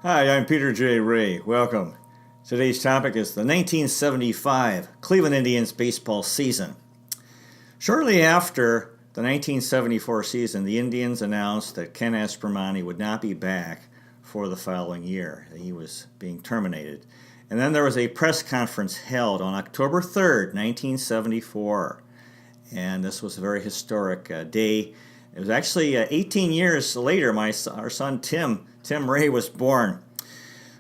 Hi, I'm Peter J. Ray. Welcome. Today's topic is the 1975 Cleveland Indians baseball season. Shortly after the 1974 season, the Indians announced that Ken Aspermani would not be back for the following year. He was being terminated. And then there was a press conference held on October 3rd, 1974. And this was a very historic day. It was actually 18 years later, our son Tim Ray was born.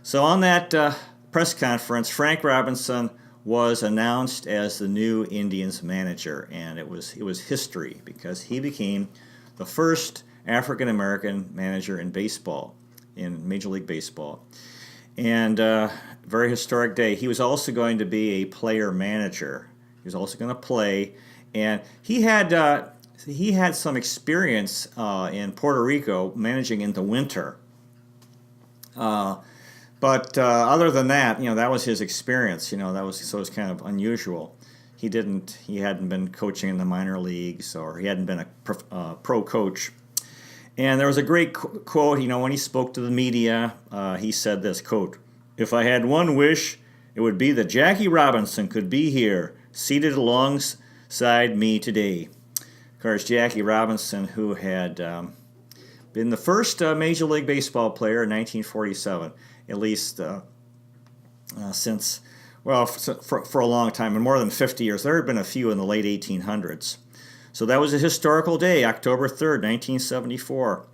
So on that press conference, Frank Robinson was announced as the new Indians manager, and it was history because he became the first African American manager in baseball, in Major League Baseball. And very historic day. He was also going to be a player manager. He was also going to play, and he had some experience in Puerto Rico managing in the winter. But other than that, that was his experience. So it was kind of unusual. He hadn't been coaching in the minor leagues, or he hadn't been a pro coach. And there was a great quote. When he spoke to the media, he said this quote: "If I had one wish, it would be that Jackie Robinson could be here, seated alongside me today." Of course, Jackie Robinson, who had been the first Major League Baseball player in 1947, at least since, for a long time, in more than 50 years. There had been a few in the late 1800s. So that was a historical day, October 3rd, 1974.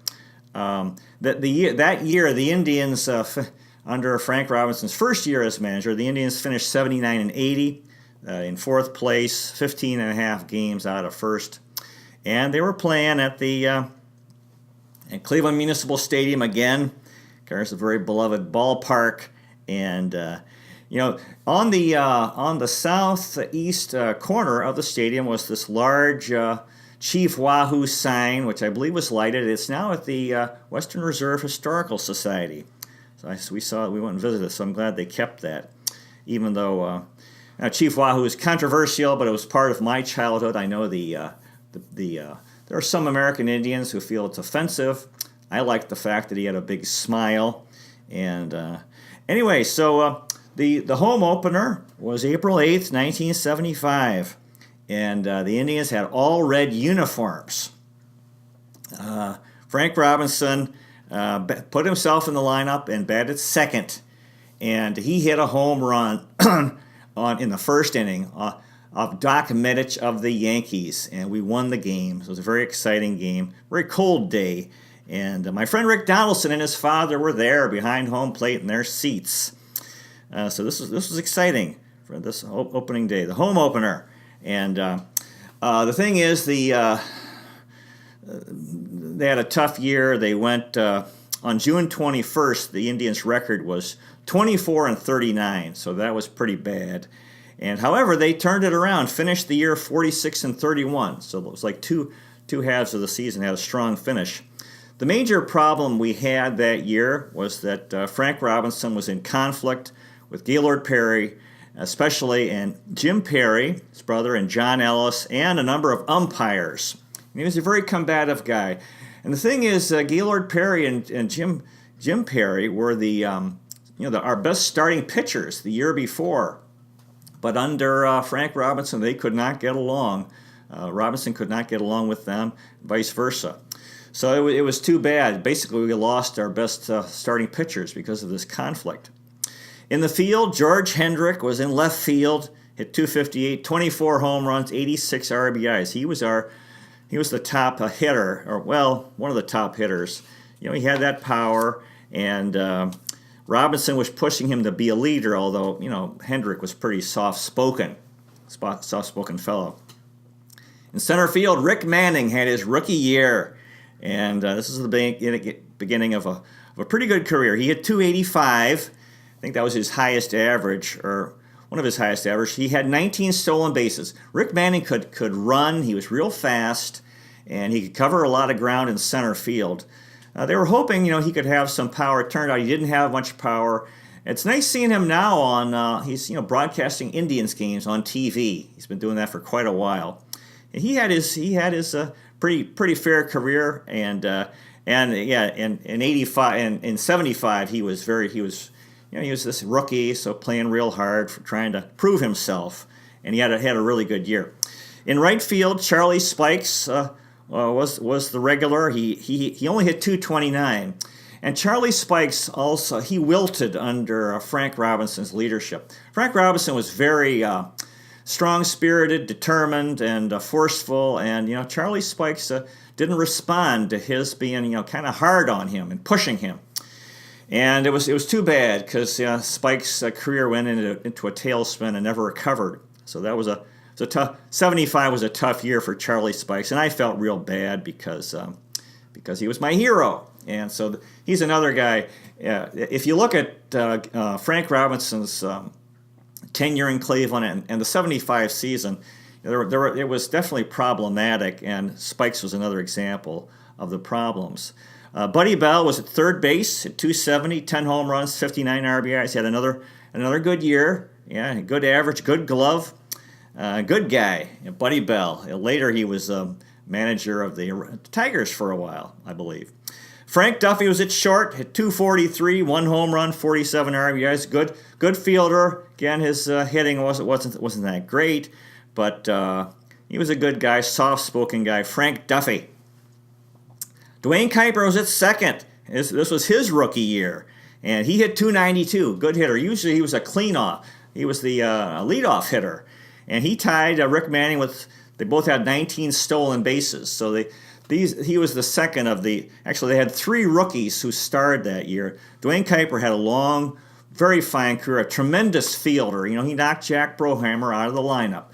That year, the Indians, under Frank Robinson's first year as manager, the Indians finished 79-80 in fourth place, 15 and a half games out of first. And they were playing at Cleveland Municipal Stadium again. It's a very beloved ballpark, and on the southeast corner of the stadium was this large Chief Wahoo sign, which I believe was lighted. It's now at the Western Reserve Historical Society. So we saw it. We went and visited. So I'm glad they kept that, even though Chief Wahoo is controversial, but it was part of my childhood. I know there are some American Indians who feel it's offensive. I like the fact that he had a big smile. And anyway, so the home opener was April 8th, 1975. And the Indians had all red uniforms. Frank Robinson put himself in the lineup and batted second. And he hit a home run in the first inning of Doc Medich of the Yankees. And we won the game. So it was a very exciting game. Very cold day. And my friend Rick Donaldson and his father were there behind home plate in their seats. So this was exciting for this opening day, the home opener. And the thing is, they had a tough year. They went on June 21st. The Indians' record was 24-39, so that was pretty bad. And however, they turned it around, finished the year 46-31. So it was like two halves of the season had a strong finish. The major problem we had that year was that Frank Robinson was in conflict with Gaylord Perry, especially, and Jim Perry, his brother, and John Ellis, and a number of umpires. And he was a very combative guy. And the thing is, Gaylord Perry and Jim Perry were our best starting pitchers the year before. But under Frank Robinson, they could not get along. Robinson could not get along with them, vice versa. So it was too bad. Basically, we lost our best starting pitchers because of this conflict. In the field, George Hendrick was in left field, hit .258, 24 home runs, 86 RBIs. He was the top hitter, or one of the top hitters. He had that power, and Robinson was pushing him to be a leader, although, Hendrick was pretty soft-spoken fellow. In center field, Rick Manning had his rookie year. And this is the beginning of a pretty good career. He hit .285. I think that was his highest average, or one of his highest averages. He had 19 stolen bases. Rick Manning could run. He was real fast, and he could cover a lot of ground in center field. They were hoping, he could have some power. It turned out he didn't have much power. It's nice seeing him now on. He's broadcasting Indians games on TV. He's been doing that for quite a while. And he had his pretty fair career, and And yeah, in 85 and in 75 he was he was this rookie, so playing real hard for trying to prove himself, and he had a really good year. In right field, Charlie Spikes was the regular. He only hit 229, and Charlie Spikes also he wilted under Frank Robinson's leadership. Frank Robinson was very strong-spirited, determined, and forceful, and Charlie Spikes didn't respond to his being kind of hard on him and pushing him. And it was too bad because Spike's career went into a tailspin and never recovered. So that was a tough. 75 was a tough year for Charlie Spikes, and I felt real bad because he was my hero. And so he's another guy. If you look at Frank Robinson's tenure in Cleveland and the 75 season, it was definitely problematic, and Spikes was another example of the problems. Buddy Bell was at third base at 270, 10 home runs, 59 RBIs. He had another good year. Yeah, good average, good glove, good guy. Buddy Bell. Later, he was manager of the Tigers for a while, I believe. Frank Duffy was at short, hit 243, 1 home run, 47 RBIs. Good fielder. Again, his hitting wasn't that great, but he was a good guy, soft-spoken guy. Frank Duffy. Dwayne Kuiper was at second. This was his rookie year, and he hit 292. Good hitter. Usually he was a cleanoff. He was the leadoff hitter, and he tied Rick Manning with. They both had 19 stolen bases. So he was the second of the. Actually, they had 3 rookies who starred that year. Dwayne Kuiper had a long, very fine career, a tremendous fielder. He knocked Jack Brohammer out of the lineup.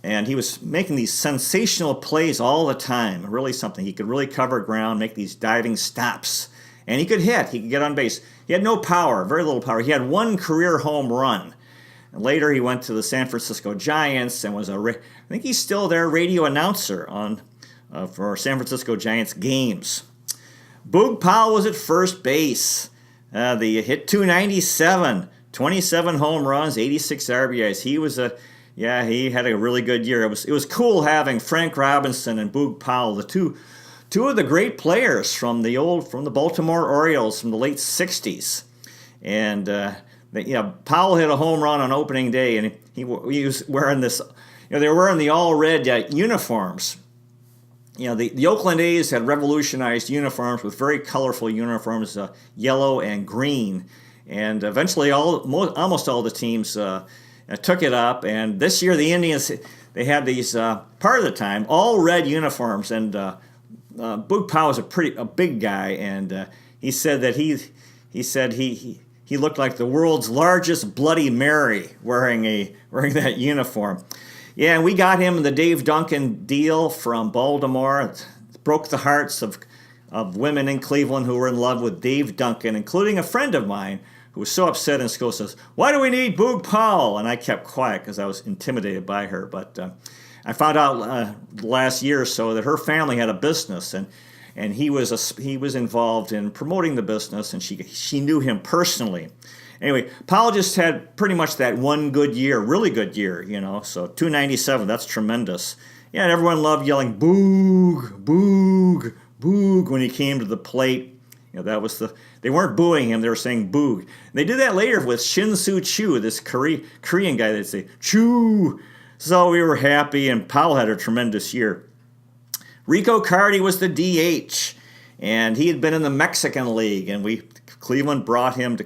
And he was making these sensational plays all the time. Really something. He could really cover ground, make these diving stops. And he could hit. He could get on base. He had no power, very little power. He had 1 career home run. And later he went to the San Francisco Giants and was I think he's still their radio announcer for San Francisco Giants games. Boog Powell was at first base. He hit 297, 27 home runs, 86 RBIs. He had a really good year. It was cool having Frank Robinson and Boog Powell, the two of the great players from the Baltimore Orioles from the late '60s. And Powell hit a home run on opening day, and he was wearing this. They were wearing the all red uniforms. The Oakland A's had revolutionized uniforms with very colorful uniforms, yellow and green, and eventually almost all the teams. Took it up, and this year the Indians, they had these part of the time all red uniforms, and Boog Powell was a big guy, and he said that he looked like the world's largest Bloody Mary wearing that uniform. Yeah, and we got him the Dave Duncan deal from Baltimore. It broke the hearts of women in Cleveland who were in love with Dave Duncan, including a friend of mine who was so upset in school, says, "Why do we need Boog Powell?" And I kept quiet because I was intimidated by her. But I found out last year or so that her family had a business, and he was involved in promoting the business, and she knew him personally. Anyway, Powell just had pretty much that one good year, really good year, So 297, that's tremendous. Yeah, and everyone loved yelling "Boog, Boog, Boog" when he came to the plate. That was they weren't booing him, they were saying Boog. And they did that later with Shin-Soo Choo, this Korean guy. They'd say, "Choo." So we were happy, and Powell had a tremendous year. Rico Carty was the DH, and he had been in the Mexican League, and Cleveland brought him to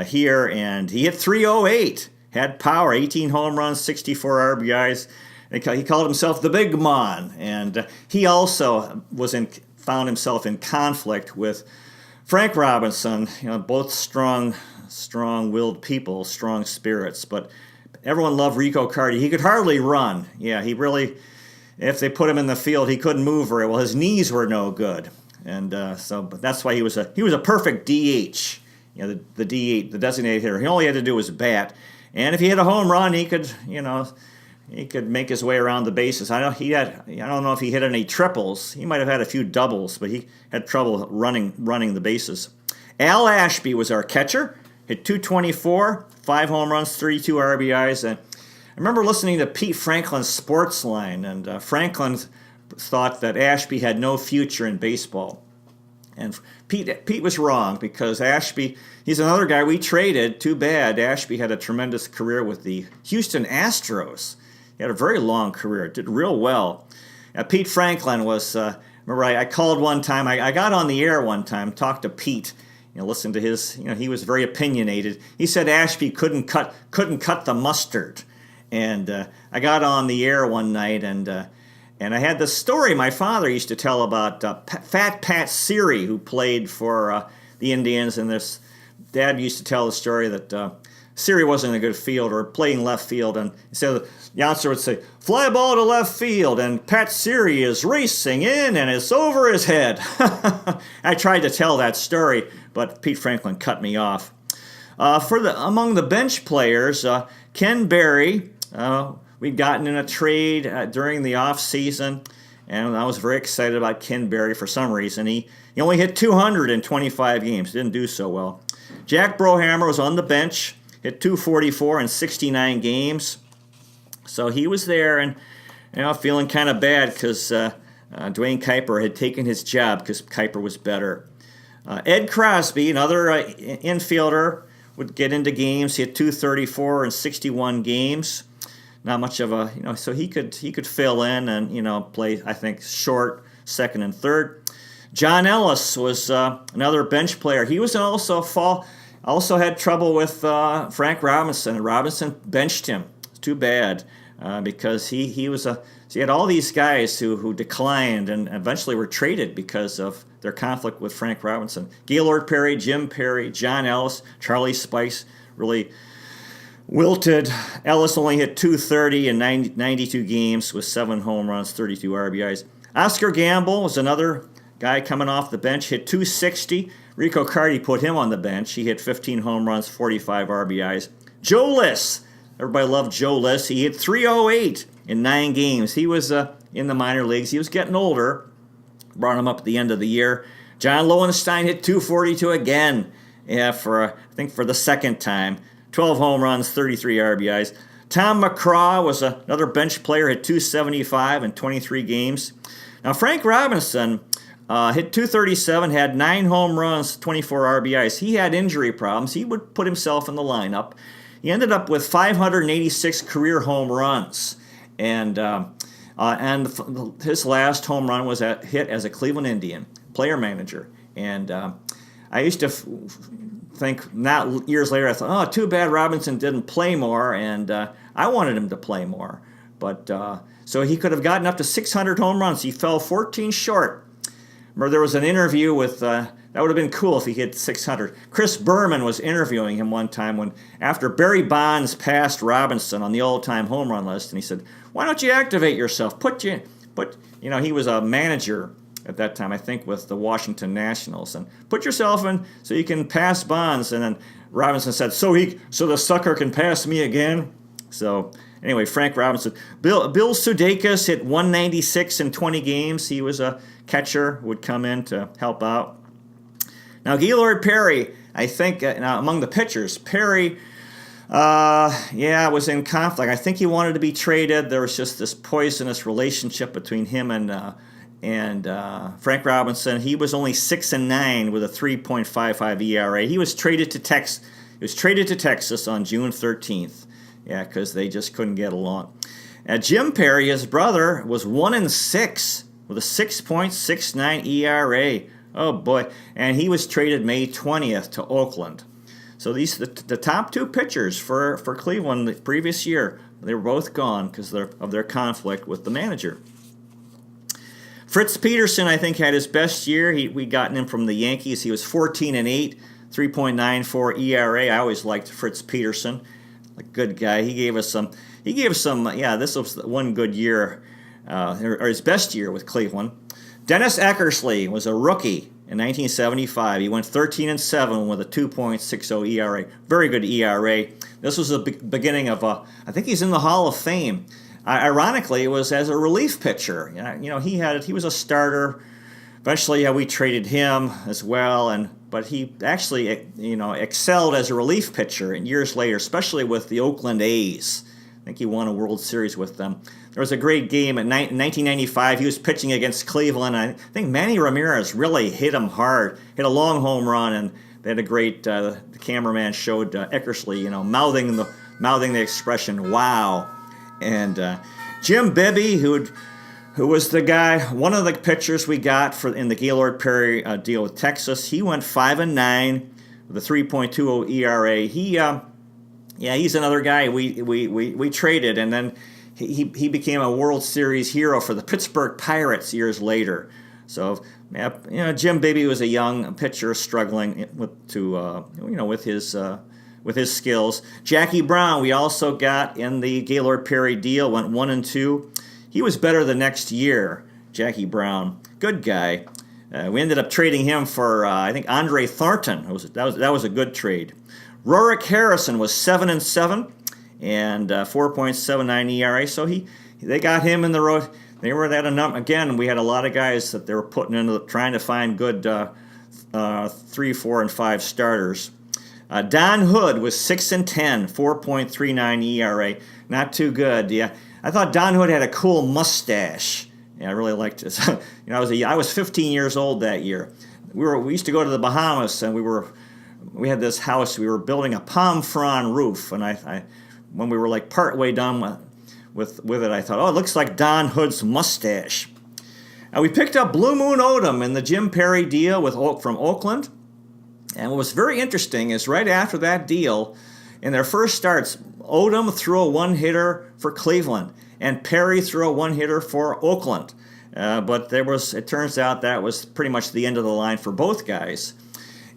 here, and he hit 308, had power, 18 home runs, 64 RBIs. He called himself the Big Mon, and he also found himself in conflict with Frank Robinson, both strong-willed people, strong spirits, but everyone loved Rico Carty. He could hardly run. Yeah, he if they put him in the field, he couldn't move very well. His knees were no good, and but that's why he was a perfect DH. The DH, the designated hitter. He only had to do was bat, and if he hit a home run, he could make his way around the bases. I don't know if he hit any triples. He might have had a few doubles, but he had trouble running the bases. Al Ashby was our catcher. Hit 224, 5 home runs, 32 RBIs. And I remember listening to Pete Franklin's Sports Line, and Franklin thought that Ashby had no future in baseball. And Pete was wrong, because Ashby, he's another guy we traded. Too bad. Ashby had a tremendous career with the Houston Astros. He had a very long career. Did real well. Pete Franklin was, remember I called one time. I got on the air one time, talked to Pete, listened to his, he was very opinionated. He said Ashby couldn't cut the mustard. And I got on the air one night, and I had this story my father used to tell about Fat Pat Siri, who played for the Indians. And this dad used to tell the story that Siri wasn't a good fielder, playing left field. And so the announcer would say, "Fly ball to left field, and Pat Siri is racing in, and it's over his head." I tried to tell that story, but Pete Franklin cut me off. Among the bench players, Ken Berry, we'd gotten in a trade during the off season, and I was very excited about Ken Berry for some reason. He only hit 200 in 25 games, didn't do so well. Jack Brohammer was on the bench, hit 244 in 69 games. So he was there, and feeling kind of bad because Dwayne Kuiper had taken his job because Kuiper was better. Ed Crosby, another infielder, would get into games. He had 234 in 61 games. Not much of a, so he could fill in and, play, I think, short, second, and third. John Ellis was another bench player. He was also had trouble with Frank Robinson, and Robinson benched him. It's too bad because he had all these guys who declined and eventually were traded because of their conflict with Frank Robinson. Gaylord Perry, Jim Perry, John Ellis, Charlie Spice really wilted. Ellis only hit 230 in 92 games with 7 home runs, 32 RBIs. Oscar Gamble was another guy coming off the bench, hit 260. Rico Cardi put him on the bench. He hit 15 home runs, 45 RBIs. Joe Liss, everybody loved Joe Liss. He hit 308 in 9 games. He was in the minor leagues. He was getting older. Brought him up at the end of the year. John Lowenstein hit 242 again, for the second time. 12 home runs, 33 RBIs. Tom McCraw was another bench player, hit 275 in 23 games. Now, Frank Robinson hit 237, had 9 home runs, 24 RBIs. He had injury problems. He would put himself in the lineup. He ended up with 586 career home runs. And his last home run was hit as a Cleveland Indian, player manager. And I used to think, not years later, I thought, oh, too bad Robinson didn't play more, and I wanted him to play more. But so he could have gotten up to 600 home runs. He fell 14 short. Remember, there was an interview with, that would have been cool if he hit 600. Chris Berman was interviewing him one time after Barry Bonds passed Robinson on the all-time home run list, and he said, "Why don't you activate yourself? He was a manager at that time, I think, with the Washington Nationals, and put yourself in so you can pass Bonds." And then Robinson said, "So the sucker can pass me again." So anyway, Frank Robinson. Bill Sudeikis hit 196 in 20 games. He was a catcher, would come in to help out. Now, Gaylord Perry, I think, among the pitchers, Perry, was in conflict. I think he wanted to be traded. There was just this poisonous relationship between him and Frank Robinson. He was only 6-9 with a 3.55 ERA. He was traded to Texas on June 13th. Yeah, because they just couldn't get along. Jim Perry, his brother, was 1-6 with a 6.69 ERA. Oh boy! And he was traded May 20th to Oakland. So the top 2 pitchers for Cleveland the previous year, they were both gone because of their conflict with the manager. Fritz Peterson, I think, had his best year. We gotten him from the Yankees. He was 14-8, 3.94 ERA. I always liked Fritz Peterson, a good guy. He gave us some. Yeah, this was one good year, or his best year with Cleveland. Dennis Eckersley was a rookie in 1975. He went 13-7 with a 2.60 ERA. Very good ERA. This was the beginning of I think he's in the Hall of Fame. Ironically, it was as a relief pitcher. He was a starter. Eventually, we traded him as well, but he actually excelled as a relief pitcher. And years later, especially with the Oakland A's, I think he won a World Series with them. There was a great game in 1995. He was pitching against Cleveland. I think Manny Ramirez really hit him hard, hit a long home run, and they had a great. The cameraman showed Eckersley, mouthing the expression "Wow," and Jim Bibby, who was the guy, one of the pitchers we got in the Gaylord Perry deal with Texas. He went 5-9 with a 3.20 ERA. He's another guy we traded, and then he became a World Series hero for the Pittsburgh Pirates years later. So, Jim Bibby was a young pitcher struggling with his skills. Jackie Brown, we also got in the Gaylord Perry deal, went 1-2. He was better the next year. Jackie Brown, good guy. We ended up trading him for I think Andre Thornton. That was a good trade. Rorick Harrison was 7-7 and 4.79 ERA. So they got him in the road. They were at a number again. We had a lot of guys that they were putting into trying to find good 3, 4, and 5 starters. Don Hood was 6-10, 4.39 ERA. Not too good. Yeah, I thought Don Hood had a cool mustache. Yeah, I really liked it. I was 15 years old that year. We used to go to the Bahamas, and we had this house. We were building a palm frond roof, and I when we were like partway done with it, I thought, oh, it looks like Don Hood's mustache. We picked up Blue Moon Odom in the Jim Perry deal from Oakland. And what was very interesting is right after that deal, in their first starts, Odom threw a one-hitter for Cleveland, and Perry threw a one-hitter for Oakland. But it turns out that was pretty much the end of the line for both guys.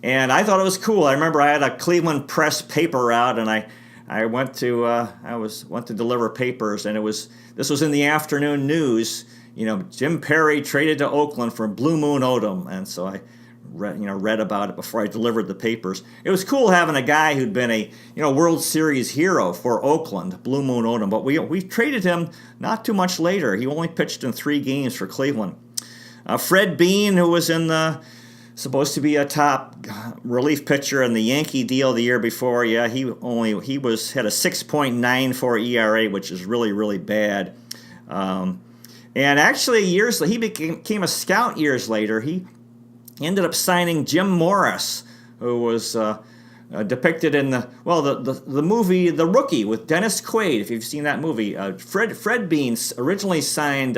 And I thought it was cool. I remember I had a Cleveland Press paper route, and I went to deliver papers, and this was in the afternoon news. Jim Perry traded to Oakland for Blue Moon Odom, and so I read about it before I delivered the papers. It was cool having a guy who'd been a World Series hero for Oakland, Blue Moon Odom, but we traded him not too much later. He only pitched in 3 games for Cleveland. Fred Bean, who was supposed to be a top relief pitcher in the Yankee deal the year before, he had a 6.94 ERA, which is really, really bad. And actually, he became a scout years later. He ended up signing Jim Morris, who was depicted in the movie The Rookie with Dennis Quaid, if you've seen that movie. Fred Bean originally signed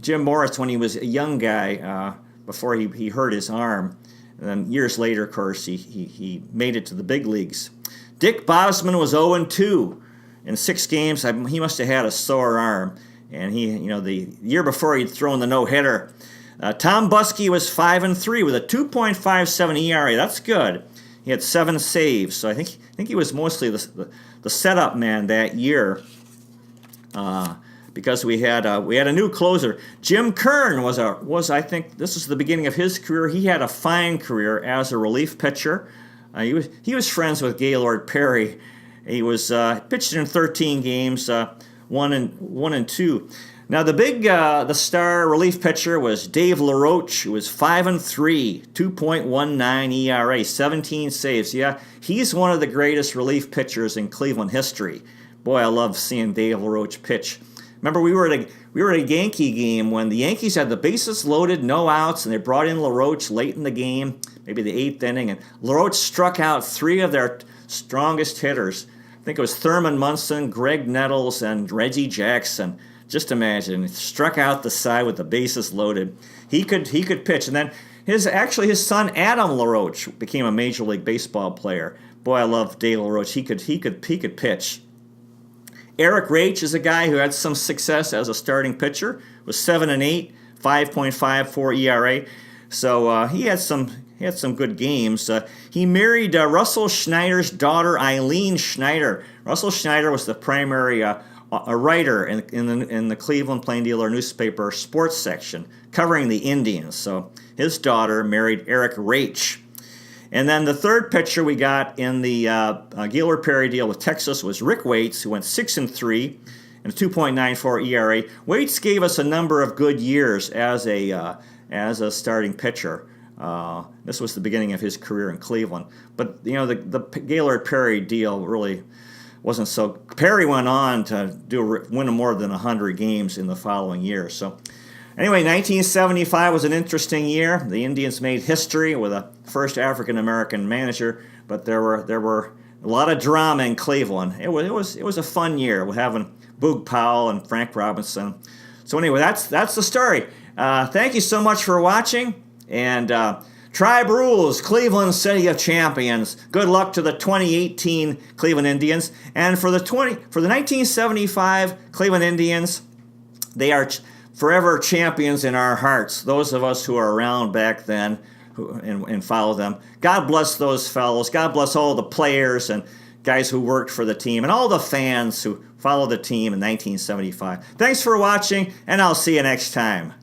Jim Morris when he was a young guy before he hurt his arm. And then years later, of course, he made it to the big leagues. Dick Bosman was 0-2 in 6 games. He must have had a sore arm. And the year before he'd thrown the no-hitter. Tom Buskey was 5-3 with a 2.57 ERA. That's good. He had 7 saves, so I think he was mostly the setup man that year. Because we had a new closer. Jim Kern was I think this is the beginning of his career. He had a fine career as a relief pitcher. He was friends with Gaylord Perry. He was pitched in 13 games, 1-2. Now the star relief pitcher was Dave LaRoche, who was 5-3, 2.19 ERA, 17 saves. Yeah, he's one of the greatest relief pitchers in Cleveland history. Boy, I love seeing Dave LaRoche pitch. Remember, we were at a Yankee game when the Yankees had the bases loaded, no outs, and they brought in LaRoche late in the game, maybe the 8th inning, and LaRoche struck out 3 of their strongest hitters. I think it was Thurman Munson, Greg Nettles, and Reggie Jackson. Just imagine, struck out the side with the bases loaded. He could pitch, and then his son Adam LaRoche became a Major League Baseball player. Boy, I love Dave LaRoche. He could pitch. Eric Raich is a guy who had some success as a starting pitcher. Was 7-8, 5.54 ERA. So he had some good games. He married Russell Schneider's daughter, Eileen Schneider. Russell Schneider was the primary a writer in the Cleveland Plain Dealer newspaper sports section covering the Indians. So his daughter married Eric Raich. And then the third pitcher we got in the Gaylord Perry deal with Texas was Rick Waits, who went 6-3 and a 2.94 ERA. Waits gave us a number of good years as a starting pitcher. This was the beginning of his career in Cleveland. But the Gaylord Perry deal really wasn't so. Perry went on to win more than 100 games in the following year. So anyway, 1975 was an interesting year. The Indians made history with a first African American manager, but there were a lot of drama in Cleveland. It was a fun year. We're having Boog Powell and Frank Robinson. So anyway, that's the story. Thank you so much for watching. And Tribe rules, Cleveland City of Champions. Good luck to the 2018 Cleveland Indians. And for the 1975 Cleveland Indians, they are forever champions in our hearts. Those of us who are around back then and follow them. God bless those fellows. God bless all the players and guys who worked for the team and all the fans who followed the team in 1975. Thanks for watching, and I'll see you next time.